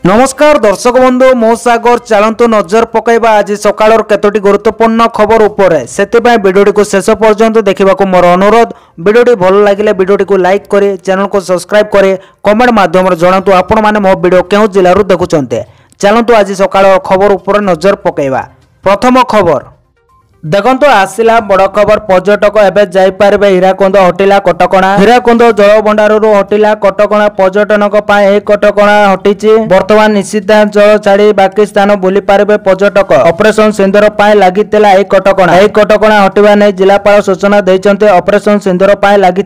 नमस्कार दर्शक बंधु मो सागर चलतु नजर पकईबा आज सकाळ केतोटी गुरुत्वपूर्ण खबर उपरे सेतिबाई वीडियोटी को शेष पर्यंत देखा मोर अनुरोध। वीडियोटी भल लगे वीडियोटी को लाइक करे, चैनल को सब्सक्राइब करे, कमेंट माध्यम जनातु आपण माने मो वीडियो केउ जिल्लारू देखुचंते। चलतु आज सकाळ खबर उपरे नजर पकईबा। प्रथम खबर देखो आसला बड़ खबर पर्यटक एवं जापारे हीराकुंद हटिला कटकणा। हीराकुंद जलभंडार हटिला कटकणा पर्यटन कटकणा हटी। बर्तमान निषिद्धांचल छाड़ी बाकी स्थान बुली पारे पर्यटक। ऑपरेशन सिंदूर लगी कटकणा। यह कटकणा हटिवा नहीं जिलापाल सूचना देते। ऑपरेशन सिंदूर लगी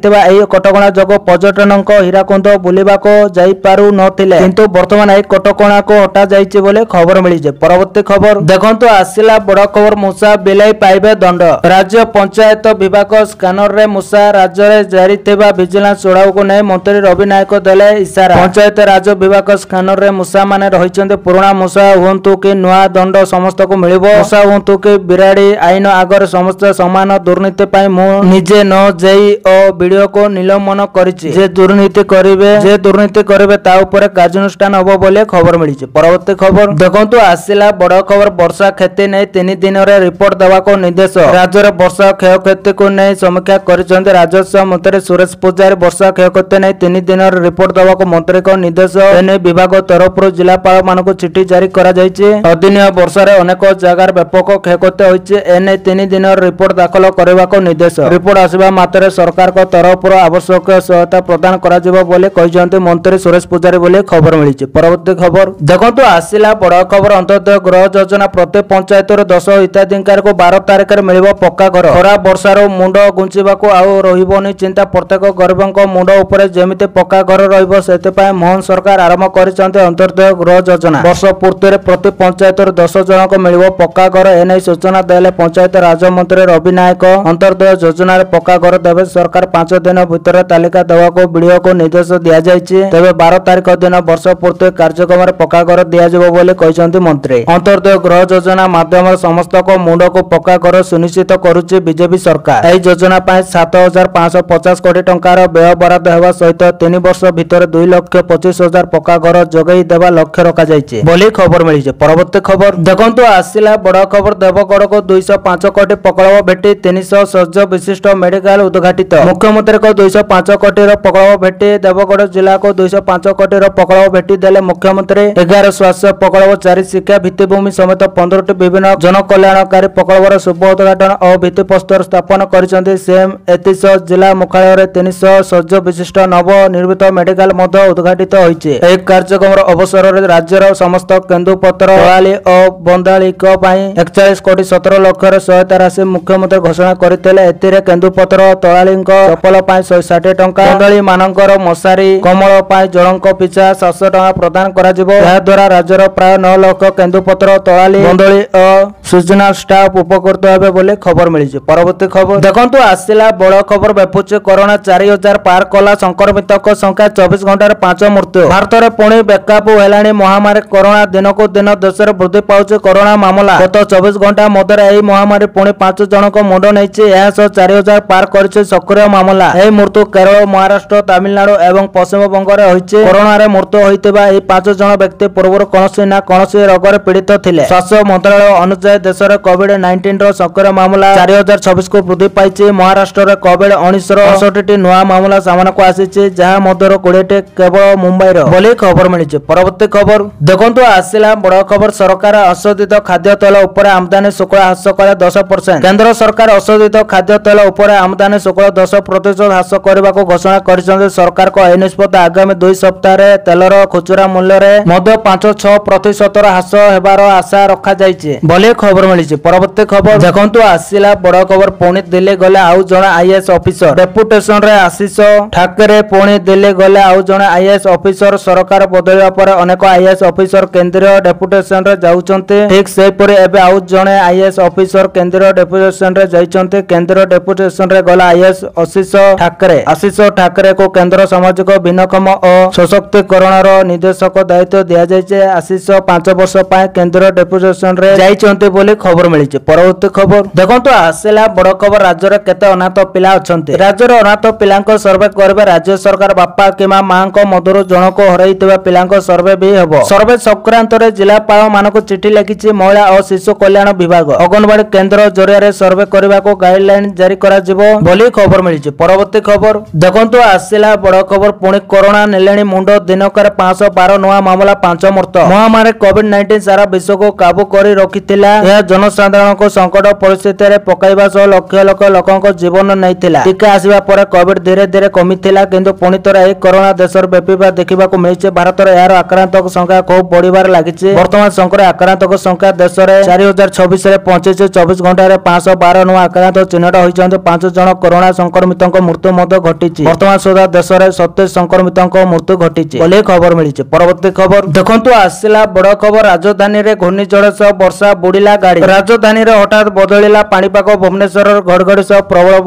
कटकणा जो पर्यटन हीराकुंद बुलवाक जापारू नथिले, किंतु बर्तमान यह कटकणा को हटा जाइए बोले खबर मिली। परवर्ती खबर देखो आसला बड़ खबर मूसा बिलाई पाइबे दंड। राज्य पंचायत विभाग स्कानर रे मूसा राज्य रे जारी थिबा विजिलेंस चढ़ाऊ को नहीं मंत्री रवि नायक देले इशारा। पंचायत राज विभाग स्कानर रे मूसा माने रहिचंते पुराना मूसा हुंतु कि नुआ दंड समस्त को मिलिबो। मूसा हुंतु कि बिराड़ी आईन आगर समस्त समान दुर्नीति पाई मु निजे न जेई ओ वीडियो को निलंबन करिछि। जे दुर्नीति करिवे ता ऊपर कार्यानुष्ठान होबो बोले खबर मिलिछि। परवर्ती खबर देखंतु आसिला बड़ खबर वर्षा क्षति नै 3 दिन रे रिपोर्ट देवा को निर्देश। राज्य में वर्षा क्षयक्षति को नहीं समीक्षा करिसेंते राजस्व मंत्री सुरेश पूजारी। वर्षा क्षयक्षति नहीं 3 दिन रिपोर्ट देवा को मंत्री को निर्देश। एने विभाग तरफ जिलापाल मानक चिठी जारी करा जायछि। अदिनिया वर्षा रे अनेक जगार व्यापक क्षयक्षति होइछि। एने 3 दिन रिपोर्ट दाखल करबा को निर्देश। रिपोर्ट आसीबा मात्रे सरकार को तरफ आवश्यक सहायता प्रदान करा जिवो बोले कहिसेंते मंत्री सुरेश पूजारी बोले खबर मिलिछि। परवर्ती खबर देखंतु आसिला बड़ खबर अंतर्गत गृह योजना प्रति पंचायत 10 हिताधिकारी को 12 तारिख में मिल पक्का घर। खराब वर्षार मुंड गुंचिबाकू आउ रहिबोनी चिंता। प्रत्येक गरीबों मुंड उपरे जेमिति पक्का घर रहिबो सेतिपाई मोहन सरकार आरंभ करिसेंते अंतर्गत गृह योजना। वर्ष पूर्ति रे प्रति पंचायत 10 जन को मिल पक्का घर। एने सूचना देले पंचायत राज मंत्री रवि नायक। अंतर्गत योजना रे पक्का घर देवे सरकार 5 दिन भितर तालिका देवा को वीडियो को निर्देश दिया जायछि। तबे 12 तारिख दिन वर्ष पूर्ति कार्यक्रम रे पक्का घर दिया जिवो बोले कहिसेंते मंत्री। अंतर्गत गृह योजना माध्यम समस्त को मुंड को पक्का घर सुनिश्चित करुचे बीजेपी सरकार। यह योजना 7,550 कोटी टंकार व्यय बराद होगा सहित 3 वर्ष भितर 2,25,000 पक्का घर जोगाई देवा लक्ष्य रखा जाइए बोली खबर मिली। परवर्ती खबर देखंतु आसिला बड़ खबर देवगढ़ को 205 कोटी पकड़ब भेटी 300 सज्ज विशिष्ट मेडिकल उद्घाटित। मुख्यमंत्री को 205 कोटी पकड़ब भेटी देवगढ़ जिला को 205 कोटी पकड़ब भेटी देले मुख्यमंत्री। 11 स्वास्थ्य पकड़ब 4 शिक्षा भित्तिभूमि समेत 15टी विभिन्न जनकल्याणकारी पकड़बर शुभ उद्घाटन और भित्तिप्रस्तर स्थापन करिसेंते सीएम। एतिस जिला मुख्यालय 300 सज्ज विशिष्ट नव निर्मित मेडिकल मध्य उद्घाटित होइछे। एही कार्यक्रम अवसर में राज्यर समस्त केन्दुपत्र तलाली और बंदालिक 41 कोटी 17 लाख सहायता राशि मुख्यमंत्री घोषणा करथिले। एतिरे केन्दुपत्र तलालीक चपल 160 टंका, बंदाली मानकर मशारी कमल जनक पिछा 700 टंका प्रदान करा जिवो। एहा द्वारा राज्यर प्राय 9 लाख केन्दुपत्र तलाली बंदाली और सीजनल स्टाफ उपकृत हेबे बोले खबर मिली। परवर्ती खबर देखंतु आसिला बड़ खबर व्यापुचे कोरोना 4000 पार कला। संक्रमित संख्या 24 घंटा 5 मृत्यु। भारत में पुणी बेकाबू हेलाणी महामारी कोरोना। दिन को दिन देश में वृद्धि पाउचे कोरोना मामला। गत 24 घंटा मध्य यह महामारी पुणी 5 जन को मुंड नहीं। यह 4000 पार कर सक्रिय मामला। यह मृत्यु केरल, महाराष्ट्र, तमिलनाडु एवं पश्चिमबंग में होइछे। कोरोना रे मृत्यु होइतिबा एही 5 जन व्यक्ति पूर्व कौनसी ना कौनसी रोग रे पीड़ित थिले। स्वास्थ्य मंत्रालय अनुसार देश में कोविड-19 रो सक्रिय मामला 4026 को वृद्धि पाई। महाराष्ट्र में कोविड-19 68 नुआ मामला सामना को आसी, जहां मध्य 20 केवल मुंबई बोली खबर मिली। परवर्ती खबर देखंतु आसिला बड़ खबर सरकार असोदित खाद्य तेल उपर आमदानी शुल्क ह्रास करे 10%। केंद्र सरकार असोदित खाद्य तेल उपर आमदानी शुल्क 10% ह्रास करने को घोषणा कर सरकार को यह निष्पत्ति आगामी 2 सप्ताह तेलर खुचरा मूल्य में मध्य 5-6% ह्रास होबार आशा रखा जाइए बोली खबर मिली। परवर्ती खबर देखंतु आसिला बड़ खबर पुणी दिल्ली गले आउ जणे आईएएस ऑफिसर। डेपुटेशन रे आशीष ठाकरे पुणी दिल्ली गले आउ जणे आईएएस ऑफिसर। सरकार बदलवा पर अनेक आईएएस ऑफिसर केंद्रीय डेपुटेशन रे जाउचंते। ठीक सेपरि एबे आउ जणे आईएएस ऑफिसर केंद्रीय डेपुटेशन रे जाइचंते। केंद्रीय डेपुटेशन रे गला आईएएस आशीष ठाकरे को केंद्र सामाजिक भिन्नक्षम और सशक्तिकरण रो निर्देशक दायित्व दिया जाइछे। आशीष 5 वर्ष पाए केंद्रीय डेपुटेशन रे जाइचंते बोली खबर मिली। परवर्ती परवर्ती खबर देखंतु आसिला बड़ खबर राज्य रे केते अनाथ पिला अछंती। राज्य रे अनाथ पिलांको सर्वे करबे राज्य सरकार बापा किमा मांको मधुर जनको हरैतिबा पिलांको सर्वे भी हेबो। सर्वे संक्रांत रे जिलापाल मानको चिठी लिखिछि महिला और शिशु कल्याण विभाग। अंगनवाड़ी केंद्र जरिया रे सर्वे करबा को गाइडलाइन जारी करा जिवो बोली खबर मिलिछि। परवर्ती खबर देखंतु आसिला बड़ खबर पुणी कोरोना नेलेणी मुंड दिनकर 512 नवा मामला 5 मृत। महामारी कोविड-19 सारा विश्व को काबू करी रखिथिला। यह जनसाधारण को संकट परिस्थिति रे पकाइबा सह लक्ष लक्ष लोकंको जीवन नैथिला। टीका आसीबा परे कोविड धीरे धीरे कमिथिला किंतु पुणी थोर एही कोरोना देशर व्यापीबा देखिबाकू मिलिछि। भारत रे यार आक्रांतक संख्या खूब बढ़िबार लागिछि। वर्तमान संकट आक्रांतक संख्या देश रे 4026 रे पहुंचिछि। 24 घंटा रे 512 नवा आक्रांत चिन्हट होइछन्ते। 5 जन कोरोना संक्रमितक मृत्यु मध्य घटिछि। वर्तमान सुधा देश रे 27 संक्रमितक मृत्यु घटिछि बोली खबर मिलिछि। परवर्ती खबर देखंतु आसिला बड़ खबर राजधानी रे घूर्णिझड़ सह वर्षा बुड़िला गाड़ी। राजधानी रे हठात बदलिला पानीपाग। भुवनेश्वर घड़घड़ी सह प्रबल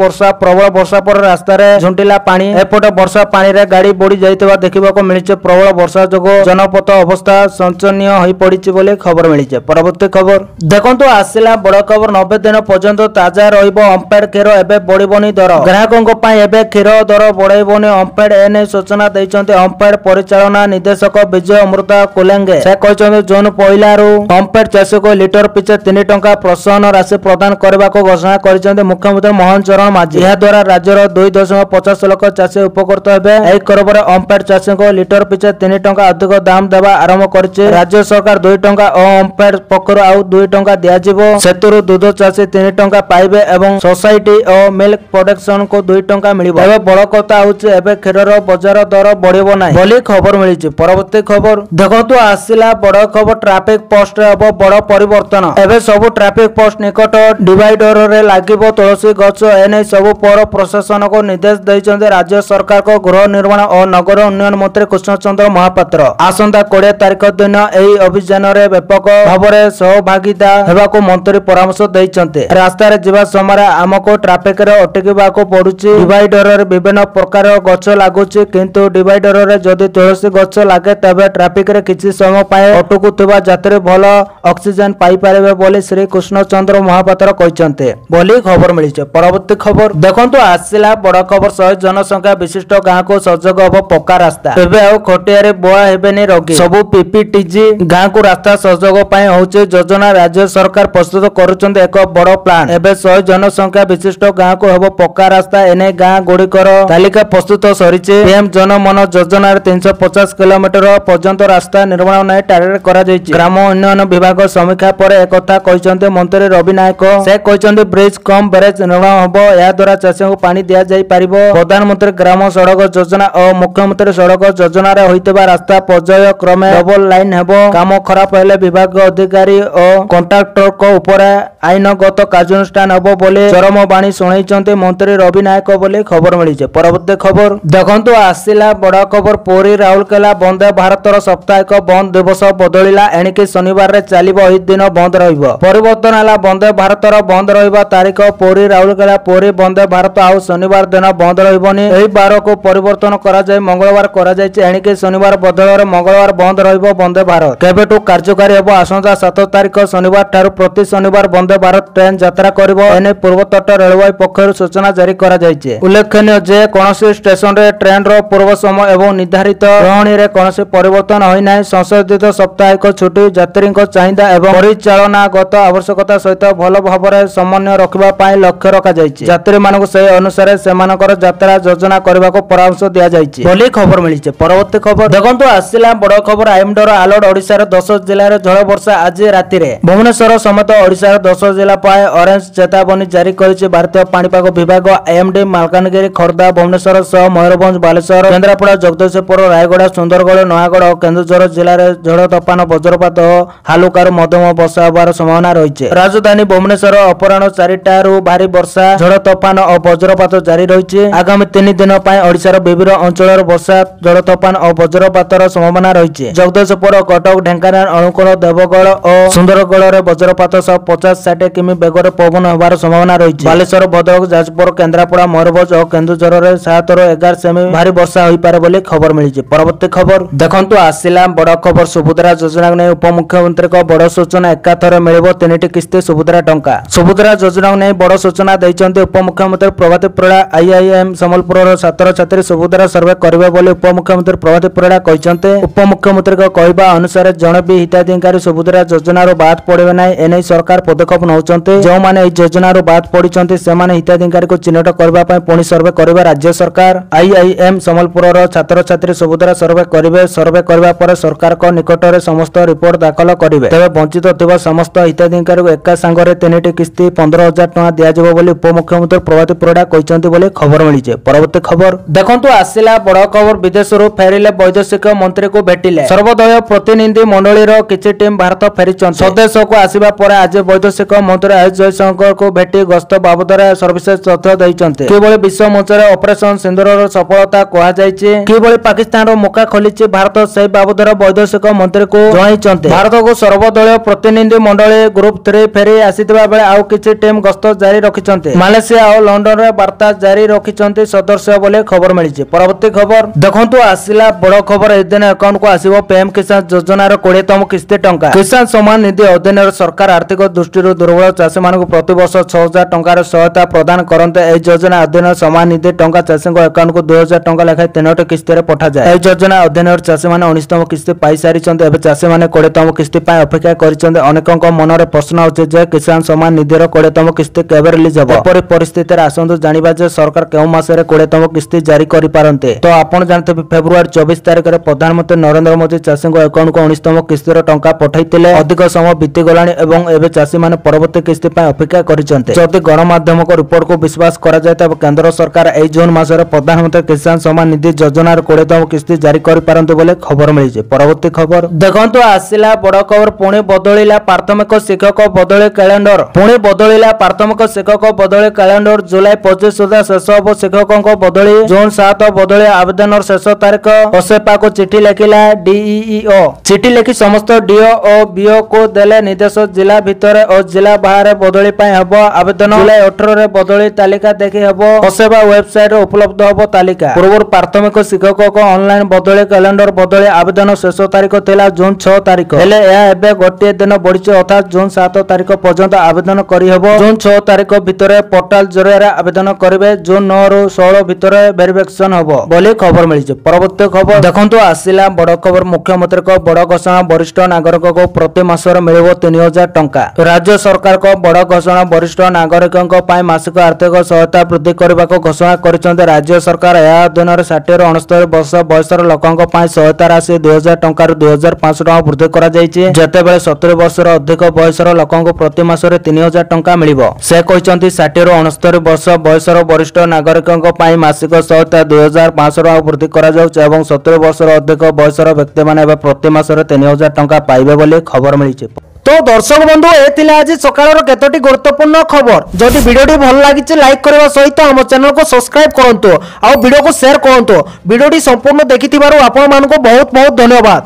वर्षा पर रास्ता रे झुंटिला पानी। एपटे वर्षा पानी रे गाड़ी बुड़ी जाइतबा देखिबाको मिलिछि। प्रबल वर्षा जोगो जनपथ अवस्था शोचनीय होई पड़िछि बोली खबर मिलिछि। परवर्ती खबर देखंतु आसिला बड़ खबर 90 दिन पर्यंत ताजा रहिबो ओमफेड क्षीर एबे बढ़िबोनी दर। ग्राहकंक पई एबे क्षीर दर बढ़ाइबोनी ओमफेड एने सूचना दैछन्ते ओमफेड परिचालना निर्देशक विजय अमृता कुलेंगे। से कहछन्ते जून पहिला रु ओमफेड चाषी को लिटर पिछे 3 टंका प्रोत्साहन राशि प्रदान करबा को घोषणा करिसन्ते मुख्यमंत्री मोहन चरण माझी। यह द्वारा राज्यर 2.50 लाख चाषी उपकृत हेबे। एही करबरे ओमफेड चाषी को लिटर पिछे 3 टंका अधिक दाम देबा आरंभ करिछि। राज्य सरकार 2 टंका और ओमफेड पक्षरु आउ 2 टंका दियाजिबो। सेतुरु दूध चाषी 3 टंका पाइबे एवं सोसाइटी और मिल्क प्रोडक्शन को 2 टंका मिलिबो। एबे बड़ कथा होछि एबे क्षीरर बाजार दर बढ़िबो नाही बोली खबर मिलिछि। परवर्ती खबर देखंतु आसिला बड़ खबर ट्रैफिक पोस्ट रे अब बड़ परिवर्तन। एबे सब ट्रैफिक पोस्ट निकट डिवाइडर रे लागिबो तुलसी गछ। एने सब पौर प्रशासन को निर्देश दैछन्ते राज्य सरकार को गृह निर्माण और नगर उन्नयन मंत्री कृष्णचंद्र महापात्र। आसंता 20 तारिख दिन एही अभियान रे व्यापक भाबरे सहभागिता हेबाको मंत्री परामर्श दैछन्ते। रास्ता रे जिबा समय हमको ट्रैफिक रे अटकिबाको पडुछि। डिवाइडर रे विभिन्न प्रकार गछ लागुछि किंतु डिवाइडर रे जदि तुलसी गछ लागे तबे ट्रैफिक रे किछि समय पाए अटकुथिबा यात्री भल ऑक्सीजन पाई पारिबे बोली श्री कृष्णचंद्र महापात्र कहिसन्ते बोली खबर मिलिছে। परवर्ती खबर देखंतु आसिला बड़ खबर 100 जनसंख्या विशिष्ट गाँ को सजग हब पक्का रास्ता। एबे आ खटिया रे बुआ हेबेनी रोगी सबु पीपीटीजी गाँ को रास्ता सजग पाए होचे योजना। राज्य सरकार प्रस्तुत करूचन्ते एक बड़ प्लान। एबे 100 जनसंख्या विशिष्ट गाँ को हब पक्का रास्ता। एने गाँ गुड़िकर तालिका प्रस्तुत सरिছে। पीएम जन मन योजना 350 किलोमीटर पर्यंत रास्ता निर्माण नै टार्गेट करा जायछि। ग्राम उन्नयन विभाग समीक्षा पर एक कथा कहिसन्ते मंत्री रवि नायक। से कहिसन्ते ब्रिज कम ब्यारेज निर्माण हबो। या द्वारा चाषी को पानी दिया जाई परिबो। प्रधानमंत्री ग्राम सड़क योजना और मुख्यमंत्री सड़क योजना रे होइतबा रास्ता पर्याय क्रमे डबल लाइन हेबो। काम खराब हेले विभाग अधिकारी और कॉन्ट्रैक्टर को ऊपर आईनगत कार्यानुष्ठान हबो बोले चरम बाणी सुनाइचन्ते मंत्री रवि नायक बोले खबर मिलिছে। परवर्ती खबर देखंतु आसिला बड़ खबर पुरी राउरकेला वंदे भारतर साप्ताहिक बंद दिवस बदलिला। एणिके शनिवार रे चलिबो एही दिन बंद रहिबो। परिवर्तन हला वंदे भारतर बंद रहिबा तारीख पुरी राउरकेला पुरी वंदे भारत आउ शनिवार दिन बंद रहिबोनी। एही बार को परिवर्तन करा जाय मंगलवार करा जायछि। एणिके शनिवार बदल रे मंगलवार बंद रहिबो वंदे भारत। केबेटु कार्यकारी हेबो आसंता 7 तारीख शनिवार ठारू प्रति शनिवार वंदे भारत ट्रेन यात्रा करिबो। एने पूर्वतट रेलवे पक्षरु सूचना जारी करा जायछि। उल्लेखनीय जे कोनोसी स्टेशन रे ट्रेन रो पूर्व समय एवं निर्धारित रहणी रे कोनोसी परिवर्तन होई नाही। संशोधित साप्ताहिक छुट्टी यात्री चाहिदा एवं परिचालनागत आवश्यकता सहित भल भाव समन्वय रखा पाई लक्ष्य रखा जायछि। यात्री मानक से अनुसार सेमानकर यात्रा योजना करने को परामर्श दिया जायछि बोली खबर मिलिছে। परवर्ती खबर देखंतु आसिला बड़ खबर आईएमडीर अलर्ट। ओडिशार 10 जिल्ला झड़ वर्षा आज राति रे भुवनेश्वर समेत ओडिशार 10 जिला पाए ऑरेंज चेतावनी जारी करिছে भारतीय पाणीपाग विभाग। आईएमडी मालकानगिरी खोर्धा भुवनेश्वर सह मयूरभंज बालेश्वर केन्द्रापड़ा जगदीशपुर रायगड़ा सुंदरगढ़ नयागढ़ और केन्दुझर जिले में झड़ तोफान वज्रपात हालुकार मध्यम वर्षा होबार संभावना रही। राजधानी भुवनेश्वर अपराह 4टारू भारी वर्षा झड़ तोफान और वज्रपात जारी रही। आगामी 3 दिन ओडिशार विभिन्न अंचल वर्षा झड़ तोफान और वज्रपातर संभावना रही। जगदीशपुर कटक ढेंकानाल अनुकूल देवगढ़ और सुंदरगढ़ में वज्रपात सह 50-60 किमी बेगर पवन होबार संभावना रही। बालेश्वर भद्रक जाजपुर केन्द्रापड़ा मयूरभंज और केन्दुझर 7 ରୁ 11 सेमी भारी वर्षा होई पारे बोली खबर मिलिছে। परवर्ती खबर देखंतु आसिला बड़ खबर सुभद्रा योजना ने उपमुख्यमंत्री को बड़ सूचना एकाथरे मिलिबो। 3टी किस्ती ସୁଭଦ୍ରା ଟଙ୍କା। ସୁଭଦ୍ରା ଯୋଜନା ନେଇ ବଡ଼ ସୂଚନା ଦେଇଛନ୍ତି ଉପମୁଖ୍ୟମନ୍ତ୍ରୀ ପ୍ରଭାତୀ ପରିଡ଼ା। ଆଇଆଇଏମ୍ ସମ୍ବଲପୁରର ଛାତ୍ରଛାତ୍ରୀ ସୁଭଦ୍ରା ସର୍ଭେ କରିବେ ବୋଲି ଉପମୁଖ୍ୟମନ୍ତ୍ରୀ ପ୍ରଭାତୀ ପରିଡ଼ା କହିଛନ୍ତି। ଉପମୁଖ୍ୟମନ୍ତ୍ରୀଙ୍କ କହିବା ଅନୁସାରେ ଜଣେ ବି ହିତାଧିକାରୀ ସୁଭଦ୍ରା ଯୋଜନାରୁ ବାଦ ପଡ଼ିବେ ନାହିଁ। ଏନେଇ ସରକାର ପଦକ୍ଷେପ ନେଉଛନ୍ତି। ଯେଉଁମାନେ ଏହି ଯୋଜନାରୁ ବାଦ ପଡ଼ିଛନ୍ତି ସେମାନେ ହିତାଧିକାରୀଙ୍କୁ ଚିହ୍ନଟ କରିବା ପାଇଁ ପୁଣି ସର୍ଭେ କରିବେ ରାଜ୍ୟ ସରକାର। ଆଇଆଇଏମ୍ ସମ୍ବଲପୁରର ଛାତ୍ରଛାତ୍ରୀ ସୁଭଦ୍ରା ସର୍ଭେ କରିବେ। ସର୍ଭେ କରିବା ପରେ ସରକାରଙ୍କ ନିକଟରେ ସମସ୍ତ ରିପୋର୍ଟ ଦାଖଲ କରିବେ। ତେବେ ବଞ୍ଚିତ ଥିବା ସମସ୍ତ ହିତାଧିକାରୀଙ୍କୁ ଏକା ସାଙ୍ଗରେ 3ଟି କିସ୍ତି 15,000 ଟଙ୍କା ଦିଆଯିବ ବୋଲି ଉପମୁଖ୍ୟମନ୍ତ୍ରୀ ପ୍ରଭାତୀ ପରିଡ଼ା କହିଛନ୍ତି ବୋଲି ଖବର ମିଳିଛି। ପରବର୍ତ୍ତୀ ଖବର ଦେଖନ୍ତୁ, ଆସିଲା ବଡ଼ ଖବର। ବିଦେଶରୁ ଫେରିଲେ ବୈଦେଶିକ ମନ୍ତ୍ରୀଙ୍କୁ ଭେଟିଲେ। ସର୍ବଦଳୀୟ ପ୍ରତିନିଧି ମଣ୍ଡଳୀର କିଛି ଟିମ୍ ଭାରତ ଫେରିଛନ୍ତି। ସ୍ୱଦେଶକୁ ଆସିବା ପରେ ଆଜି ବୈଦେଶିକ ମନ୍ତ୍ରୀ ଏସ୍ ଜୟଶଙ୍କରଙ୍କୁ ଭେଟି ଗସ୍ତ ବାବଦରେ ସବିଶେଷ ତଥ୍ୟ ଦେଇଛନ୍ତି। କିଭଳି ବିଶ୍ୱ ମଞ୍ଚରେ ଅପରେସନ ସିନ୍ଦୁରର ସଫଳତା କୁହାଯାଇଛି, କିଭଳି ପାକିସ୍ତାନର ମୁଖା ଖୋଲିଛି ଭାରତ, ସେହି ବାବଦରେ ବୈଦେଶିକ ମନ୍ତ୍ରୀଙ୍କୁ ଜଣାଇଛନ୍ତି। ଭାରତକୁ ସର୍ବଦଳୀୟ ପ୍ରତିନିଧି ମଣ୍ଡଳୀ ଗ୍ରୁପ 3 ଫେରି ଆସିଥିବା ବେଳେ ଆଉ କିଛି ଟିମ୍ ଗସ୍ତ ଜାରି ରଖିଛନ୍ତି। ମାଲେସିଆ ଓ ଲଣ୍ଡନରେ ବାର୍ତ୍ତା ଜାରି ରଖିଛନ୍ତି ସଦସ୍ୟ ବୋଲି ଖବର ମିଳିଛି। ପରବର୍ତ୍ତୀ ଖବର ଦେଖନ୍ତୁ, ଆସିଲା ବଡ଼ ଖବର। ଏଦିନ ଆକାଉଣ୍ଟକୁ ଆସିବ ପିଏମ୍ କିଷାନ ଯୋଜନାର 20ତମ କିସ୍ତି ଟଙ୍କା। କିଷାନ ସମ୍ମାନ ନିଧି ଅଧୀନରେ ସରକାର ଆର୍ଥିକ ଦୃଷ୍ଟିରୁ ଦୁର୍ବଳ ଚାଷୀମାନଙ୍କୁ ପ୍ରତିବର୍ଷ 6,000 ଟଙ୍କାର ସହାୟତା ପ୍ରଦାନ କରନ୍ତି। ଏହି ଯୋଜନା ଅଧୀନରେ ସମ୍ମାନ ନିଧି ଟଙ୍କା ଚାଷୀଙ୍କ ଆକାଉଣ୍ଟକୁ 2,000 ଟଙ୍କା ଲେଖାଏଁ 3ଟି କିସ୍ତିରେ ପଠାଯାଏ। ଏହି ଯୋଜନା ଅଧୀନରେ ଚାଷୀମାନେ 19ତମ କିସ୍ତି ପାଇସାରିଛନ୍ତି। ଏବେ ଚାଷୀମାନେ 20ତମ କିସ୍ତି ପାଇଁ ଅପେକ୍ଷା କରିଛନ୍ତି। ଅନେକଙ୍କ ମନରେ ପ୍ରଶ୍ନ ଅଛି ଯେ କିଷାନ ସମ୍ମାନ ନିଧିର 20ତମ କିସ୍ତି କେବେ ରିଲିଜ ହେବ। ଏପରି ପରିସ୍ଥିତିରେ ଆସନ୍ତୁ ଜାଣିବା ଯେ ସରକାର କେଉଁ ମାସରେ 20ତମ କିସ୍ତି ଜାରି କରିପାରନ୍ତି। ତ ଆପଣ ଜାଣିଥିବେ ଫେବୃଆରୀ 24 ତାରିଖରେ ପ୍ରଧାନମନ୍ତ୍ରୀ ନରେନ୍ଦ୍ର ମୋଦି ଚାଷୀଙ୍କ ଆକାଉଣ୍ଟକୁ 19ତମ କିସ୍ତିର ଟଙ୍କା ପଠାଇଥିଲେ। ଅଧିକ ସମୟ ବିତିଗଲାଣି ଏବଂ ଏବେ ଚାଷୀମାନେ ପରବର୍ତ୍ତୀ କିସ୍ତି ପାଇଁ ଅପେକ୍ଷା କରିଛନ୍ତି। ଯଦି ଗଣମାଧ୍ୟମଙ୍କ ରିପୋର୍ଟକୁ ବିଶ୍ୱାସ କରାଯାଏ ତେବେ କେନ୍ଦ୍ର ସରକାର ଏହି ଜୁନ୍ ମାସରେ ପ୍ରଧାନମନ୍ତ୍ରୀ କିଷାନ ସମ୍ମାନ ନିଧି ଯୋଜନାର 20ତମ କିସ୍ତି ଜାରି କରିପାରନ୍ତି ବୋଲି ଖବର ମିଳିଛି। ପରବର୍ତ୍ତୀ ଖବର ଦେଖନ୍ତୁ, ଆସିଲା ବଡ଼ ଖବର। ପୁଣି ବଦଳିଲା ପ୍ରାଥମିକ ଶିକ୍ଷକ ବଦଳି କ୍ୟାଲେଣ୍ଡର। ପୁଣି ବଦଳିଲା ପ୍ରାଥମିକ ଶିକ୍ଷକ ବଦଳି କ୍ୟାଲେଣ୍ଡର। ଜୁଲାଇ 25 ସୁଦ୍ଧା ଶେଷ ହେବ ଶିକ୍ଷକଙ୍କ ବଦଳି। ଜୁନ୍ 7 ବଦଳି ଆବେଦନର ଶେଷ ତାରିଖ। ଓସେପାକୁ ଚିଠି ଲେଖିଲା ଡିଇଓ। ଚିଠି ଲେଖି ସମସ୍ତ ଡିଓ ଓ ବିଓକୁ ଦେଲେ ନିର୍ଦ୍ଦେଶ। ଜିଲ୍ଲା ଭିତରେ ଓ ଜିଲ୍ଲା ବାହାରେ ବଦଳି ପାଇଁ ହେବ ଆବେଦନ। ଜୁଲାଇ 18ରେ ବଦଳି ତାଲିକା ଦେଖି ହେବ। ଓସେପା ୱେବସାଇଟରେ ଉପଲବ୍ଧ ହେବ ତାଲିକା। ପୂର୍ବରୁ ପ୍ରାଥମିକ ଶିକ୍ଷକଙ୍କ ଅନଲାଇନ ବଦଳି କ୍ୟାଲେଣ୍ଡର ବଦଳି ଆବେଦନ ଶେଷ ତାରିଖ ଥିଲା ଜୁନ୍ 6 ତାରିଖ। ହେଲେ ଏହା ଏବେ ଗୋଟିଏ ଦିନ ବଢିଛି, ଅର୍ଥାତ୍ ଜୁନ୍ 7 ତାରିଖ ପର୍ଯ୍ୟନ୍ତ ଆବେଦନ କରିହେବ। ଜୁନ୍ 6 ତାରିଖ ଭିତରେ ପୋର୍ଟାଲ ଜରିଆରେ ଆବେଦନ କରିବେ। ଜୁନ୍ 9 ରୁ 16 ଭିତରେ ଭେରିଫିକେସନ ହେବ ବୋଲି ଖବର ମିଳିଛି। ପରବର୍ତ୍ତୀ ଖବର ଦେଖନ୍ତୁ, ଆସିଲା ବଡ଼ ଖବର। ମୁଖ୍ୟମନ୍ତ୍ରୀଙ୍କ ବଡ଼ ଘୋଷଣା। ବରିଷ୍ଠ ନାଗରିକଙ୍କୁ ପ୍ରତି ମାସରେ ମିଳିବ 3,000 ଟଙ୍କା। ରାଜ୍ୟ ସରକାରଙ୍କ ବଡ଼ ଘୋଷଣା। ବରିଷ୍ଠ ନାଗରିକଙ୍କ ପାଇଁ ମାସିକ ଆର୍ଥିକ ସହାୟତା ବୃଦ୍ଧି କରିବାକୁ ଘୋଷଣା କରିଛନ୍ତି ରାଜ୍ୟ ସରକାର। ଏହା ଅଧୀନରେ 60ରୁ 69 ବର୍ଷ ବୟସର ଲୋକଙ୍କ ପାଇଁ ସହାୟତା ରାଶି 2,000 ଟଙ୍କାରୁ 2,500 ଟଙ୍କା ବୃଦ୍ଧି କରାଯାଇଛି। ଯେତେବେଳେ 70 ବର୍ଷର ଅଧିକ ବୟସର ଲୋକଙ୍କୁ ପ୍ରତି ମାସରେ 3,000 ଟଙ୍କା ମିଳିବ। ସେ କହିଛନ୍ତି 60ରୁ 69 ବର୍ଷ ବୟସର ବରିଷ୍ଠ ନାଗରିକଙ୍କ ପାଇଁ ମାସିକ ସହାୟତା 2,500 ଟଙ୍କା ବୃଦ୍ଧି କରାଯାଉଛି ଏବଂ 70 ବର୍ଷର ଅଧିକ ବୟସର ବ୍ୟକ୍ତିମାନେ ଏବେ ପ୍ରତି ମାସରେ 3,000 ଟଙ୍କା ପାଇବେ ବୋଲି ଖବର ମିଳିଛି। तो दर्शक बंधु ए आज सकाळ केतोटी गुरुत्वपूर्ण खबर। जदि वीडियोटी भल लगी लाइक करने सहित आम चैनल को सब्सक्राइब करंतु आ वीडियो को शेयर करंतु। वीडियोटी संपूर्ण देखि आपण मानक बहुत बहुत धन्यवाद।